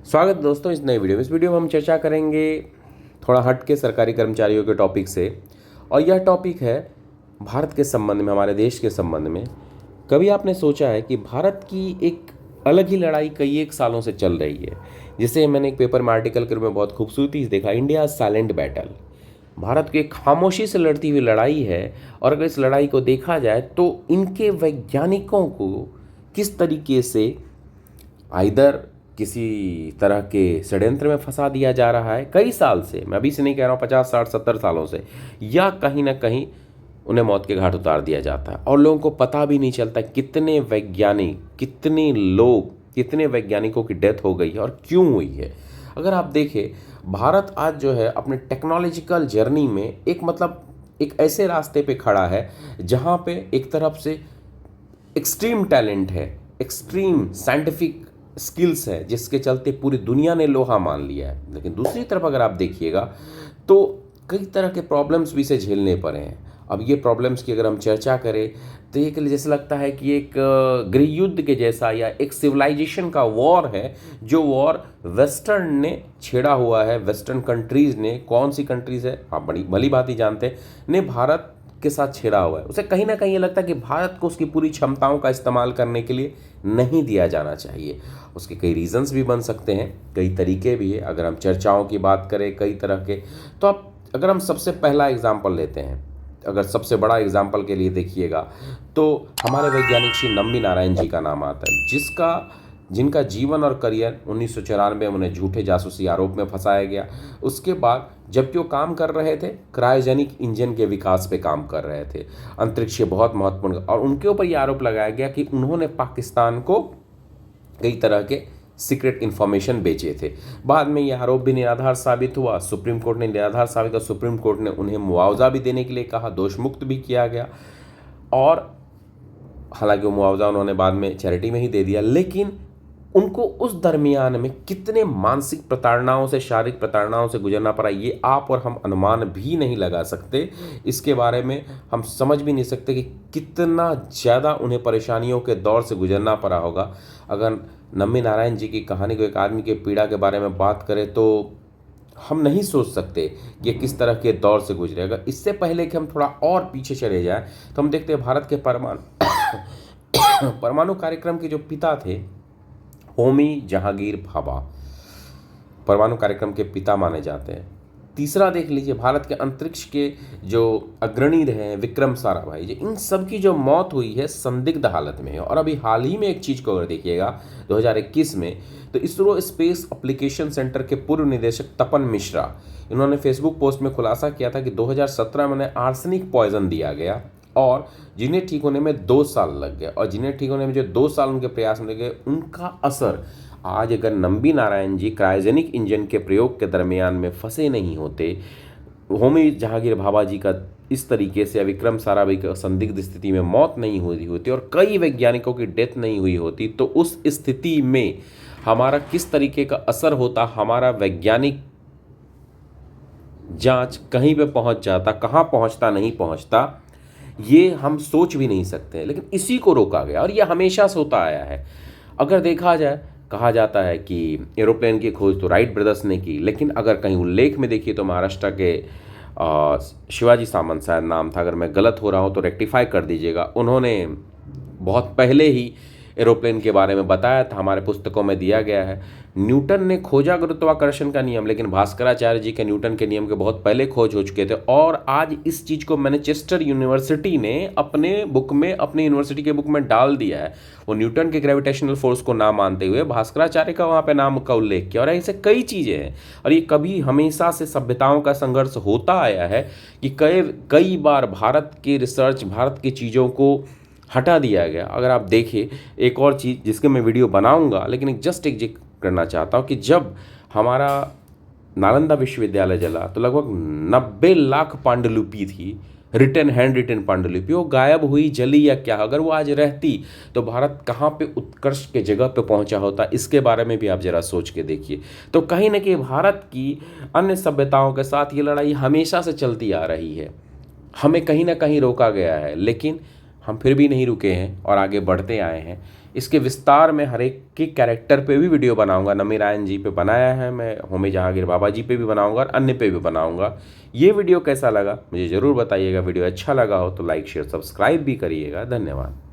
स्वागत है दोस्तों इस नए वीडियो में। इस वीडियो में हम चर्चा करेंगे थोड़ा हट के सरकारी कर्मचारियों के टॉपिक से, और यह टॉपिक है भारत के संबंध में, हमारे देश के संबंध में। कभी आपने सोचा है कि भारत की एक अलग ही लड़ाई कई एक सालों से चल रही है, जिसे मैंने एक पेपर में आर्टिकल के रूप में बहुत खूबसूरती से देखा, इंडिया साइलेंट बैटल। भारत की एक खामोशी से लड़ती हुई लड़ाई है, और अगर इस लड़ाई को देखा जाए तो इनके वैज्ञानिकों को किस तरीके से आइदर किसी तरह के षड्यंत्र में फंसा दिया जा रहा है कई साल से, मैं अभी से नहीं कह रहा हूँ, 50 60 70 सालों से, या कहीं ना कहीं उन्हें मौत के घाट उतार दिया जाता है और लोगों को पता भी नहीं चलता कितने वैज्ञानिक, कितने लोग, कितने वैज्ञानिकों की डेथ हो गई है और क्यों हुई है। अगर आप देखें, भारत आज जो है अपने टेक्नोलॉजिकल जर्नी में एक ऐसे रास्ते पे खड़ा है जहाँ पे एक तरफ से एक्सट्रीम टैलेंट है, एक्सट्रीम साइंटिफिक स्किल्स है, जिसके चलते पूरी दुनिया ने लोहा मान लिया है। लेकिन दूसरी तरफ अगर आप देखिएगा तो कई तरह के प्रॉब्लम्स भी इसे झेलने पड़े हैं। अब ये प्रॉब्लम्स की अगर हम चर्चा करें तो ये जैसे लगता है कि एक गृह युद्ध के जैसा या एक सिविलाइजेशन का वॉर है, जो वॉर वेस्टर्न ने छेड़ा हुआ है। वेस्टर्न कंट्रीज़ ने, कौन सी कंट्रीज़ है आप बड़ी भली भांति जानते हैं, ने भारत के साथ छेड़ा हुआ है। उसे कहीं ना कहीं ये लगता है कि भारत को उसकी पूरी क्षमताओं का इस्तेमाल करने के लिए नहीं दिया जाना चाहिए। उसके कई रीजंस भी बन सकते हैं, कई तरीके भी है। अगर हम चर्चाओं की बात करें कई तरह के, तो आप अगर हम सबसे पहला एग्जाम्पल लेते हैं, अगर सबसे बड़ा एग्जाम्पल के लिए देखिएगा तो हमारे वैज्ञानिक श्री नम्बी नारायण जी का नाम आता है, जिनका जीवन और करियर 1994 में उन्हें झूठे जासूसी आरोप में फंसाया गया। उसके बाद जबकि वो काम कर रहे थे, क्रायोजेनिक इंजन के विकास पे काम कर रहे थे, अंतरिक्ष बहुत महत्वपूर्ण, और उनके ऊपर ये आरोप लगाया गया कि उन्होंने पाकिस्तान को कई तरह के सीक्रेट इन्फॉर्मेशन बेचे थे। बाद में यह आरोप भी निराधार साबित हुआ, सुप्रीम कोर्ट ने निराधार साबित किया, सुप्रीम कोर्ट ने उन्हें मुआवजा भी देने के लिए कहा, दोषमुक्त भी किया गया, और हालांकि वो मुआवजा उन्होंने बाद में चैरिटी में ही दे दिया। लेकिन उनको उस दरमियान में कितने मानसिक प्रताड़नाओं से, शारीरिक प्रताड़नाओं से गुजरना पड़ा, ये आप और हम अनुमान भी नहीं लगा सकते। इसके बारे में हम समझ भी नहीं सकते कि कितना ज़्यादा उन्हें परेशानियों के दौर से गुजरना पड़ा होगा। अगर नम्बी नारायण जी की कहानी को, एक आदमी के पीड़ा के बारे में बात करें, तो हम नहीं सोच सकते कि किस तरह के दौर से गुजरे। अगर इससे पहले कि हम थोड़ा और पीछे चले जाएं तो हम देखते हैं भारत के परमाणु कार्यक्रम के जो पिता थे, होमी जहांगीर भाभा, परमाणु कार्यक्रम के पिता माने जाते हैं। तीसरा देख लीजिए, भारत के अंतरिक्ष के जो अग्रणी रहे विक्रम साराभाई जी, इन सब की जो मौत हुई है संदिग्ध हालत में है। और अभी हाल ही में एक चीज़ को अगर देखिएगा 2021 में, तो इसरो स्पेस एप्लीकेशन सेंटर के पूर्व निदेशक तपन मिश्रा, इन्होंने फेसबुक पोस्ट में खुलासा किया था कि 2017 में उन्हें आर्सेनिक पॉइजन दिया गया, और जिन्हें ठीक होने में 2 साल लग गए, और जिन्हें ठीक होने में जो 2 साल उनके प्रयास में लगे, उनका असर आज अगर नम्बी नारायण जी क्रायोजेनिक इंजन के प्रयोग के दरमियान में फंसे नहीं होते, होमी जहांगीर भाभा जी का इस तरीके से, विक्रम साराभाई का संदिग्ध स्थिति में मौत नहीं हुई होती और कई वैज्ञानिकों की डेथ नहीं हुई होती, तो उस स्थिति में हमारा किस तरीके का असर होता, हमारा वैज्ञानिक जांच कहीं पे पहुंच जाता, कहाँ पहुंचता नहीं पहुंचता, ये हम सोच भी नहीं सकते। लेकिन इसी को रोका गया, और ये हमेशा से होता आया है। अगर देखा जाए, कहा जाता है कि एरोप्लेन की खोज तो राइट ब्रदर्स ने की, लेकिन अगर कहीं उल्लेख में देखिए तो महाराष्ट्र के शिवाजी सामंत शायद नाम था, अगर मैं गलत हो रहा हूँ तो रेक्टिफाई कर दीजिएगा, उन्होंने बहुत पहले ही एरोप्लेन के बारे में बताया था, हमारे पुस्तकों में दिया गया है। न्यूटन ने खोजा गुरुत्वाकर्षण का नियम, लेकिन भास्कराचार्य जी के न्यूटन के नियम के बहुत पहले खोज हो चुके थे। और आज इस चीज़ को मैनचेस्टर यूनिवर्सिटी ने अपने बुक में, अपनी यूनिवर्सिटी के बुक में डाल दिया है। वो न्यूटन के ग्रेविटेशनल फोर्स को ना मानते हुए भास्कराचार्य का वहाँ पे नाम का उल्लेख किया। और ऐसे कई चीज़ें हैं, और ये कभी हमेशा से सभ्यताओं का संघर्ष होता आया है कि कई बार भारत की रिसर्च, भारत की चीज़ों को हटा दिया गया। अगर आप देखिए, एक और चीज़ जिसके मैं वीडियो बनाऊंगा, लेकिन एक जिक्र करना चाहता हूँ कि जब हमारा नालंदा विश्वविद्यालय जला तो लगभग 90 लाख पांडुलिपि थी, हैंड रिटन पांडुलिपि, वो गायब हुई, जली या क्या। अगर वो आज रहती तो भारत कहाँ पे उत्कर्ष के जगह पे पहुँचा होता, इसके बारे में भी आप जरा सोच के देखिए। तो कहीं ना कहीं भारत की अन्य सभ्यताओं के साथ ये लड़ाई हमेशा से चलती आ रही है। हमें कहीं ना कहीं रोका गया है, लेकिन हम फिर भी नहीं रुके हैं और आगे बढ़ते आए हैं। इसके विस्तार में हर एक के कैरेक्टर पे भी वीडियो बनाऊंगा। नमी रायन जी पे बनाया है, मैं होमी जहांगीर बाबा जी पे भी बनाऊंगा और अन्य पे भी बनाऊंगा। ये वीडियो कैसा लगा मुझे ज़रूर बताइएगा। वीडियो अच्छा लगा हो तो लाइक शेयर सब्सक्राइब भी करिएगा। धन्यवाद।